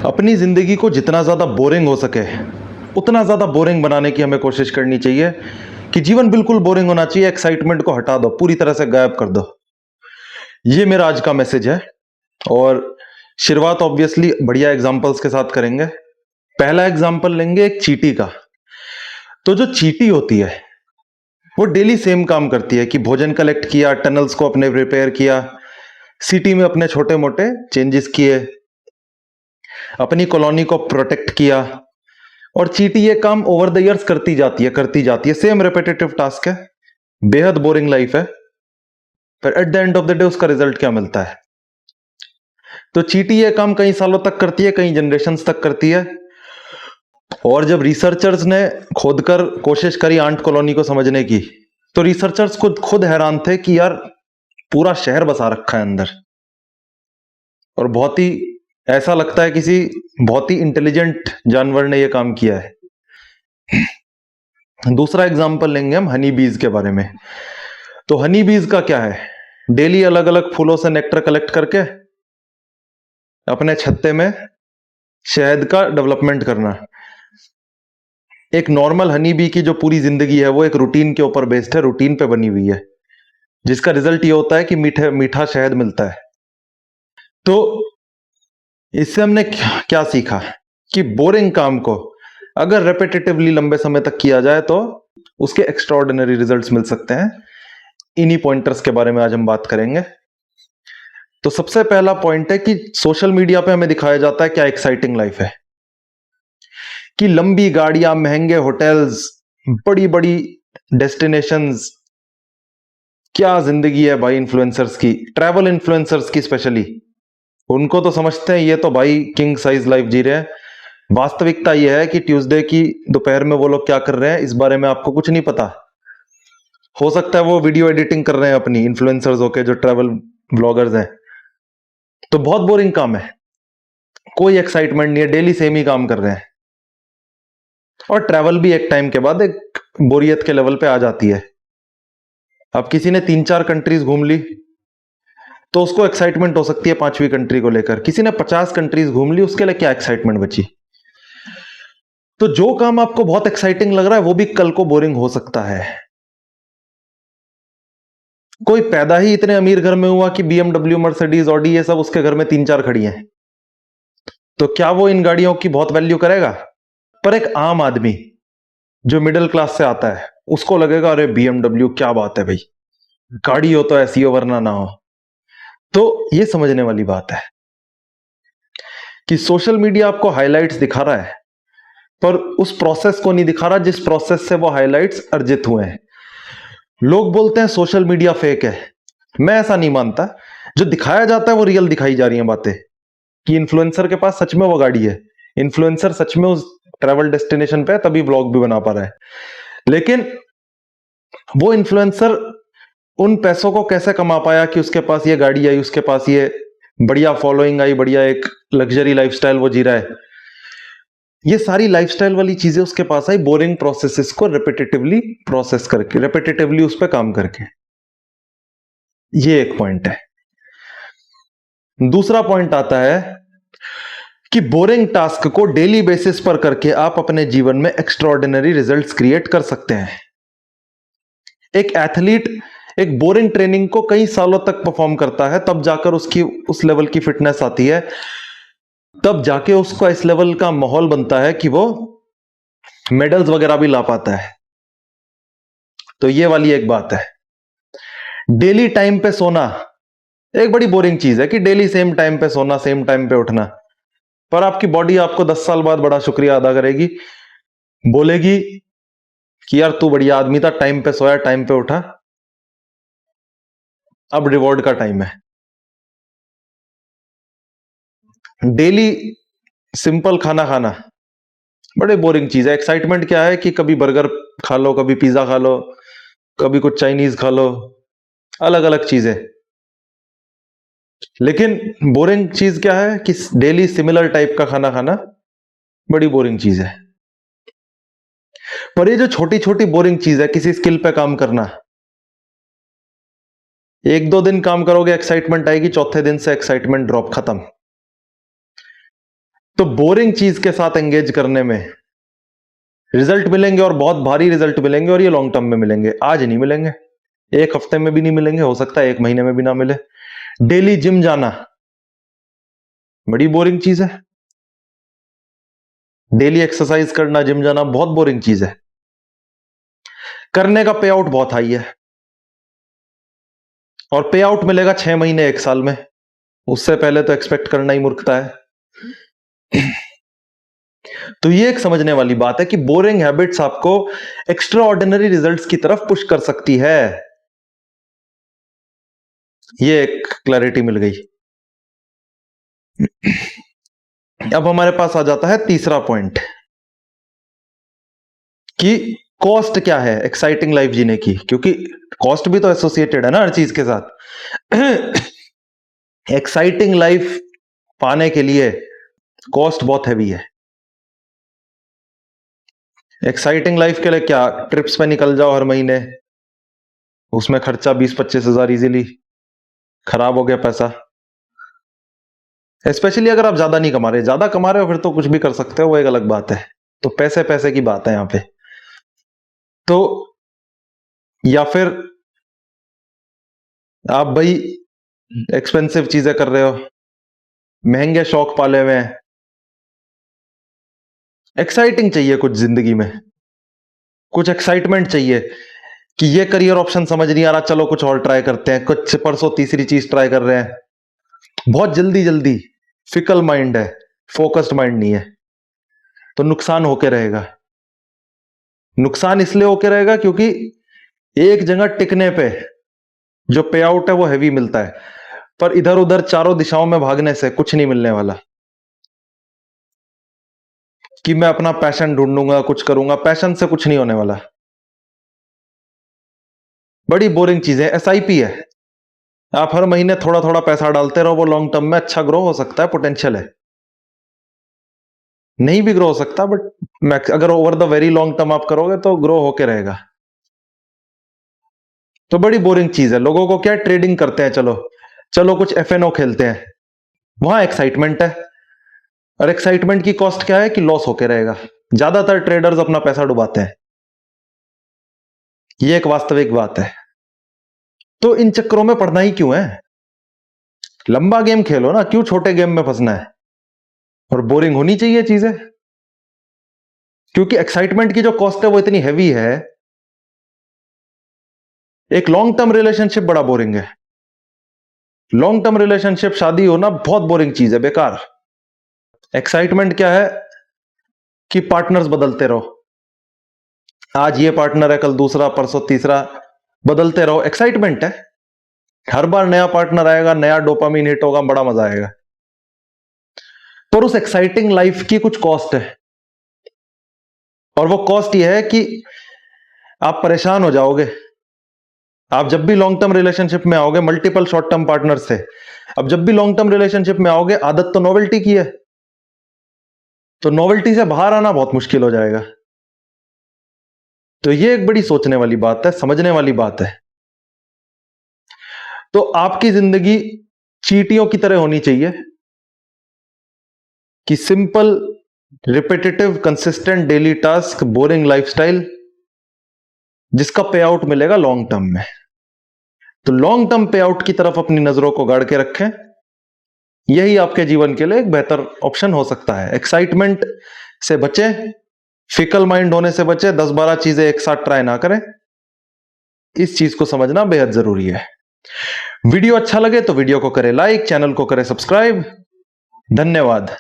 अपनी ज़िंदगी को जितना ज़्यादा बोरिंग हो सके उतना ज़्यादा बोरिंग बनाने की हमें कोशिश करनी चाहिए कि जीवन बिल्कुल बोरिंग होना चाहिए। एक्साइटमेंट को हटा दो, पूरी तरह से गायब कर दो। ये मेरा आज का मैसेज है। और शुरुआत ऑब्वियसली बढ़िया एग्जांपल्स के साथ करेंगे। पहला एग्जांपल लेंगे एक चींटी का। तो जो चींटी होती है वो डेली सेम काम करती है कि भोजन कलेक्ट किया, टनल्स को अपने रिपेयर किया, सिटी में अपने छोटे मोटे चेंजेस किए, अपनी कॉलोनी को प्रोटेक्ट किया। और चींटी ये काम ओवर द इयर्स करती जाती है। सेम रेपिटेटिव टास्क है, बेहद बोरिंग लाइफ है। पर at the end of the day उसका रिजल्ट क्या मिलता है? तो चींटी ये काम कई सालों तक करती है, कई जनरेशंस तक करती है। और जब रिसर्चर्स ने खोदकर कोशिश करी आंट कॉलोनी को समझने की, तो रिसर्चर्स खुद हैरान थे कि यार पूरा शहर बसा रखा है अंदर, और बहुत ही ऐसा लगता है किसी बहुत ही इंटेलिजेंट जानवर ने यह काम किया है। दूसरा एग्जांपल लेंगे हम हनी बीज के बारे में। तो हनी बीज का क्या है? डेली अलग अलग फूलों से नेक्टर कलेक्ट करके अपने छत्ते में शहद का डेवलपमेंट करना। एक नॉर्मल हनी बी की जो पूरी जिंदगी है वो एक रूटीन के ऊपर बेस्ड है, रूटीन पे बनी हुई है, जिसका रिजल्ट ये होता है कि मीठा शहद मिलता है। तो इससे हमने क्या सीखा कि बोरिंग काम को अगर रेपिटेटिवली लंबे समय तक किया जाए तो उसके एक्स्ट्राऑर्डिनरी रिजल्ट्स मिल सकते हैं। इन्हीं पॉइंटर्स के बारे में आज हम बात करेंगे। तो सबसे पहला पॉइंट है कि सोशल मीडिया पे हमें दिखाया जाता है क्या एक्साइटिंग लाइफ है, कि लंबी गाड़ियां, महंगे होटल्स, बड़ी बड़ी डेस्टिनेशंस। क्या जिंदगी है भाई इन्फ्लुएंसर्स की, ट्रैवल इन्फ्लुएंसर्स की स्पेशली। उनको तो समझते हैं ये तो भाई किंग साइज लाइफ जी रहे हैं। वास्तविकता यह है कि ट्यूसडे की दोपहर में वो लोग क्या कर रहे हैं इस बारे में आपको कुछ नहीं पता। हो सकता है वो वीडियो एडिटिंग कर रहे हैं अपनी, इन्फ्लुएंसर्स होके जो ट्रैवल ब्लॉगर्स हैं। तो बहुत बोरिंग काम है, कोई एक्साइटमेंट नहीं है, डेली सेम ही काम कर रहे हैं। और ट्रैवल भी एक टाइम के बाद एक बोरियत के लेवल पे आ जाती है। अब किसी ने 3-4 कंट्रीज घूम ली तो उसको एक्साइटमेंट हो सकती है 5वीं कंट्री को लेकर। किसी ने 50 कंट्रीज घूम ली, उसके लिए क्या एक्साइटमेंट बची? तो जो काम आपको बहुत एक्साइटिंग लग रहा है वो भी कल को बोरिंग हो सकता है। कोई पैदा ही इतने अमीर घर में हुआ कि BMW, मर्सिडीज, ऑडी ये सब उसके घर में 3-4 खड़ी हैं, तो क्या वो इन गाड़ियों की बहुत वैल्यू करेगा? पर एक आम आदमी जो मिडिल क्लास से आता है उसको लगेगा अरे BMW क्या बात है भाई, गाड़ी हो तो ऐसी हो वरना ना हो। तो ये समझने वाली बात है कि सोशल मीडिया आपको हाइलाइट्स दिखा रहा है पर उस प्रोसेस को नहीं दिखा रहा जिस प्रोसेस से वो हाइलाइट्स अर्जित हुए हैं। लोग बोलते हैं सोशल मीडिया फेक है, मैं ऐसा नहीं मानता। जो दिखाया जाता है वो रियल दिखाई जा रही है बातें, कि इन्फ्लुएंसर के पास सच में वो गाड़ी है, इन्फ्लुएंसर सच में उस ट्रैवल डेस्टिनेशन पे है तभी व्लॉग भी बना पा रहा है। लेकिन वो इन्फ्लुएंसर उन पैसों को कैसे कमा पाया कि उसके पास ये गाड़ी आई, उसके पास ये बढ़िया फॉलोइंग आई, बढ़िया एक लग्जरी लाइफस्टाइल वो जी रहा है। ये सारी लाइफस्टाइल वाली चीजें उसके पास आई बोरिंग प्रोसेसेस को रेपिटेटिवली प्रोसेस करके, रेपिटेटिवली उस पर काम करके। ये एक पॉइंट है। दूसरा पॉइंट आता है कि बोरिंग टास्क को डेली बेसिस पर करके आप अपने जीवन में एक्स्ट्राऑर्डिनरी रिजल्ट्स क्रिएट कर सकते हैं। एक एथलीट एक बोरिंग ट्रेनिंग को कई सालों तक परफॉर्म करता है, तब जाकर उसकी उस लेवल की फिटनेस आती है, तब जाके उसका इस लेवल का माहौल बनता है कि वो मेडल्स वगैरह भी ला पाता है। तो ये वाली एक बात है। डेली टाइम पे सोना एक बड़ी बोरिंग चीज है कि डेली सेम टाइम पे सोना, सेम टाइम पे उठना। पर आपकी बॉडी आपको 10 साल बाद बड़ा शुक्रिया अदा करेगी, बोलेगी कि यार तू बढ़िया आदमी था, टाइम पे सोया, टाइम पे उठा, अब रिवॉर्ड का टाइम है। डेली सिंपल खाना खाना बड़े बोरिंग चीज है। एक्साइटमेंट क्या है कि कभी बर्गर खा लो, कभी पिज्जा खा लो, कभी कुछ चाइनीज खा लो, अलग अलग चीजें। लेकिन बोरिंग चीज क्या है कि डेली सिमिलर टाइप का खाना खाना बड़ी बोरिंग चीज है। पर ये जो छोटी छोटी बोरिंग चीज है, किसी स्किल पे काम करना, 1-2 दिन काम करोगे एक्साइटमेंट आएगी, चौथे दिन से एक्साइटमेंट ड्रॉप, खत्म। तो बोरिंग चीज के साथ एंगेज करने में रिजल्ट मिलेंगे और बहुत भारी रिजल्ट मिलेंगे, और ये लॉन्ग टर्म में मिलेंगे। आज नहीं मिलेंगे, एक हफ्ते में भी नहीं मिलेंगे, हो सकता है एक महीने में भी ना मिले। डेली जिम जाना बड़ी बोरिंग चीज है। डेली एक्सरसाइज करना, जिम जाना बहुत बोरिंग चीज है। करने का पे आउट बहुत हाई है, और पे आउट मिलेगा 6 महीने 1 साल में। उससे पहले तो एक्सपेक्ट करना ही मूर्खता है। तो ये एक समझने वाली बात है कि बोरिंग हैबिट्स आपको एक्स्ट्रा ऑर्डिनरी रिजल्ट्स की तरफ पुश कर सकती है। ये एक क्लैरिटी मिल गई। अब हमारे पास आ जाता है तीसरा पॉइंट कि कॉस्ट क्या है एक्साइटिंग लाइफ जीने की, क्योंकि कॉस्ट भी तो एसोसिएटेड है ना हर चीज के साथ। एक्साइटिंग लाइफ पाने के लिए कॉस्ट बहुत हैवी है। एक्साइटिंग लाइफ के लिए क्या, ट्रिप्स पे निकल जाओ हर महीने, उसमें खर्चा 20-25 हजार इजीली खराब हो गया पैसा। स्पेशली अगर आप ज्यादा नहीं कमा रहे, ज्यादा कमा रहे हो फिर तो कुछ भी कर सकते हो, वो एक अलग बात है। तो पैसे पैसे की बात है यहां पे। तो या फिर आप भाई एक्सपेंसिव चीजें कर रहे हो, महंगे शौक पाले हुए हैं। एक्साइटिंग चाहिए कुछ जिंदगी में, कुछ एक्साइटमेंट चाहिए कि ये करियर ऑप्शन समझ नहीं आ रहा, चलो कुछ और ट्राई करते हैं। कुछ परसों तीसरी चीज ट्राई कर रहे हैं। बहुत जल्दी जल्दी फिकल माइंड है, फोकस्ड माइंड नहीं है, तो नुकसान होके रहेगा। नुकसान इसलिए होके रहेगा क्योंकि एक जगह टिकने पे जो पे आउट है वो हैवी मिलता है, पर इधर उधर चारों दिशाओं में भागने से कुछ नहीं मिलने वाला। कि मैं अपना पैशन ढूंढूंगा, कुछ करूंगा, पैशन से कुछ नहीं होने वाला। बड़ी बोरिंग चीज है। एसआईपी है, आप हर महीने थोड़ा थोड़ा पैसा डालते रहो, वो लॉन्ग टर्म में अच्छा ग्रो हो सकता है, पोटेंशियल है। नहीं भी ग्रो हो सकता, बट अगर over the very long term आप करोगे तो ग्रो होके रहेगा। तो बड़ी बोरिंग चीज है। लोगों को क्या, ट्रेडिंग करते हैं, चलो चलो कुछ एफएनओ खेलते हैं, वहां एक्साइटमेंट है। और एक्साइटमेंट की कॉस्ट क्या है कि लॉस होके रहेगा। ज्यादातर ट्रेडर्स अपना पैसा डुबाते हैं, ये एक वास्तविक बात है। तो इन चक्करों में पढ़ना ही क्यों है? लंबा गेम खेलो ना, क्यों छोटे गेम में फंसना है? और बोरिंग होनी चाहिए चीजें, क्योंकि एक्साइटमेंट की जो कॉस्ट है वो इतनी हैवी है। एक लॉन्ग टर्म रिलेशनशिप बड़ा बोरिंग है। लॉन्ग टर्म रिलेशनशिप, शादी होना बहुत बोरिंग चीज है, बेकार। एक्साइटमेंट क्या है कि पार्टनर्स बदलते रहो, आज ये पार्टनर है, कल दूसरा, परसों तीसरा, बदलते रहो, एक्साइटमेंट है। हर बार नया पार्टनर आएगा, नया डोपामिन हिट होगा, बड़ा मजा आएगा। पर उस एक्साइटिंग लाइफ की कुछ कॉस्ट है, और वो कॉस्ट ये है कि आप परेशान हो जाओगे। आप जब भी लॉन्ग टर्म रिलेशनशिप में आओगे मल्टीपल शॉर्ट टर्म पार्टनर से, अब जब भी लॉन्ग टर्म रिलेशनशिप में आओगे, आदत तो नोवेल्टी की है, तो नोवेल्टी से बाहर आना बहुत मुश्किल हो जाएगा। तो ये एक बड़ी सोचने वाली बात है, समझने वाली बात है। तो आपकी जिंदगी चींटियों की तरह होनी चाहिए कि simple, repetitive, consistent daily task, boring lifestyle, जिसका पे आउट मिलेगा लॉन्ग टर्म में। तो लॉन्ग टर्म पे आउट की तरफ अपनी नजरों को गाड़ के रखें, यही आपके जीवन के लिए एक बेहतर ऑप्शन हो सकता है। एक्साइटमेंट से बचें, फिकल माइंड होने से बचें, 10-12 चीजें एक साथ ट्राई ना करें। इस चीज को समझना बेहद जरूरी है। वीडियो अच्छा लगे तो वीडियो को करें लाइक, चैनल को करें सब्सक्राइब। धन्यवाद।